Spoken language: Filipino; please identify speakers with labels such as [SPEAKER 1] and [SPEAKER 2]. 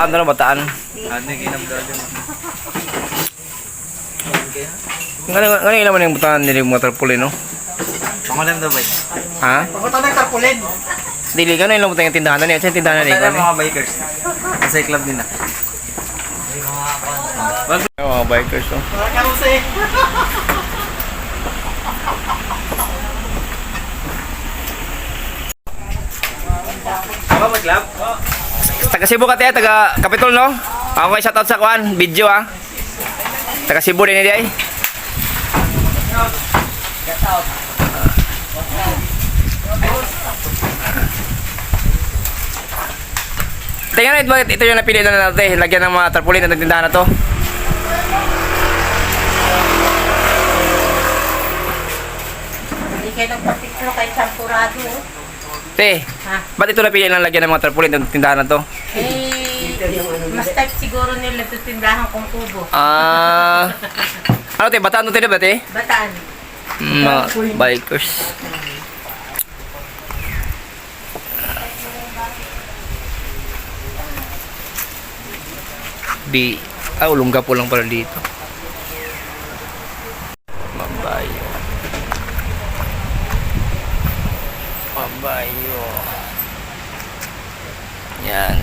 [SPEAKER 1] ano na bataan.
[SPEAKER 2] Ano ginam dali mo?
[SPEAKER 1] Ngani naman yung bataan nila yung mga tarpaulin, no?
[SPEAKER 2] Pangulam daw ba?
[SPEAKER 1] Ha?
[SPEAKER 3] Pagkata na yung tarpaulin.
[SPEAKER 1] Dili gano'n yung mga tindahan na niya. Sa tindahan na
[SPEAKER 2] Tayo
[SPEAKER 1] niya.
[SPEAKER 2] mga bikers. Sa club din na.
[SPEAKER 1] Mga bikers, no?
[SPEAKER 3] Mga karuse.
[SPEAKER 2] Ako mag-club?
[SPEAKER 1] Taga Cebu ka tayo, taga Capitol, no? Ako kay shoutout sa kuan, video ah. Taga Cebu din niya ay. Tingnan natin bakit ito yung napili na natin. Lagyan ng mga tarpaulin na tindahan na to.
[SPEAKER 4] Hindi kayo nagpapicture kay Champurado.
[SPEAKER 1] Te,
[SPEAKER 4] Ha?
[SPEAKER 1] ba't ito napili na lagyan ng mga tarpaulin na tindahan na to?
[SPEAKER 4] Eh, mas type siguro nila sa tindahan kong kubo.
[SPEAKER 1] Ano te, bataan to te ba te?
[SPEAKER 4] Bataan.
[SPEAKER 1] Mga bikers. Ulungga po lang pala dito. Mabayo. Mabayo. Yan.